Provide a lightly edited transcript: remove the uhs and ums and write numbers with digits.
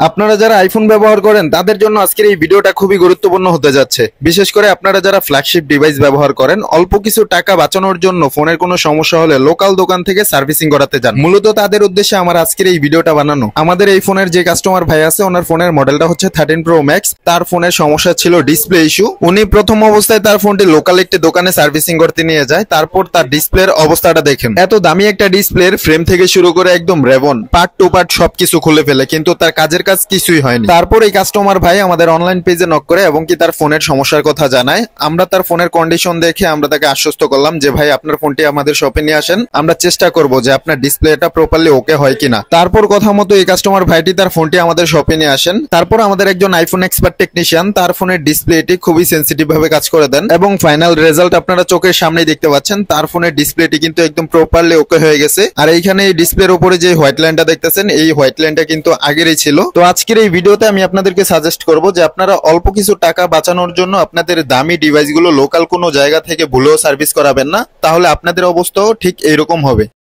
আপনারা যারা আইফোন ব্যবহার করেন তাদের জন্য আজকের এই ভিডিওটা খুবই গুরুত্বপূর্ণ হতে যাচ্ছে। বিশেষ করে আপনারা যারা ফ্ল্যাগশিপ ডিভাইস ব্যবহার করেন, অল্প কিছু টাকা বাঁচানোর জন্য ফোনের কোনো সমস্যা হলে লোকাল দোকান থেকে সার্ভিসিং করাতে যান। মূলত তাদের উদ্দেশ্যে আমার আজকের এই ভিডিওটা বানানো। আমাদের এই ফোনের যে কাস্টমার ভাই আছে, ওনার ফোনের মডেলটা হচ্ছে 13 Pro Max। তার ফোনের সমস্যা ছিল ডিসপ্লে ইস্যু। উনি প্রথম অবস্থায় তার ফোনটি লোকাল একটি দোকানে সার্ভিসিং করতে নিয়ে যায়। তারপর তার ডিসপ্লের অবস্থাটা দেখেন। এত দামি একটা ডিসপ্লের ফ্রেম থেকে শুরু করে একদম রেবন পার্ট টু পার্ট সবকিছু খুলে ফেলে, কিন্তু তার কাজের কাজ কিছুই হয়নি। তারপর এই কাস্টমার ভাই আমাদের অনলাইন পেজে নক করে এবং কি তার ফোনের সমস্যার কথা জানায়। আমরা তার ফোনের কন্ডিশন দেখে আমরা তাকে আশ্বস্ত করলাম যে ভাই আপনার ফোনটি আমাদের শপে নিয়ে আসেন, আমরা চেষ্টা করব যে আপনার ডিসপ্লেটা প্রপারলি ওকে হয় কিনা। তারপর কথা মতো এই কাস্টমার ভাইটি তার ফোনটি আমাদের শপে নিয়ে আসেন। তারপর আমাদের একজন আইফোন এক্সপার্ট টেকনিশিয়ান তার ফোনের ডিসপ্লেটি খুবই সেন্সিটিভ ভাবে কাজ করে দেন এবং ফাইনাল রেজাল্ট আপনারা চোখের সামনেই দেখতে পাচ্ছেন। তার ফোনের ডিসপ্লেটি কিন্তু একদম প্রপারলি ওকে হয়ে গেছে। আর এইখানে এই ডিসপ্লের উপরে যে হোয়াইট লাইনটা দেখতেছেন, এই হোয়াইট লাইনটা কিন্তু আগেরই ছিল। তো আজকের এই ভিডিওতে আমি আপনাদেরকে সাজেস্ট করব যে আপনারা অল্প কিছু টাকা বাঁচানোর জন্য আপনাদের দামি ডিভাইসগুলো লোকাল কোনো জায়গা থেকে ভুলেও সার্ভিস করাবেন না, তাহলে আপনাদের অবস্থাও ঠিক এইরকম হবে।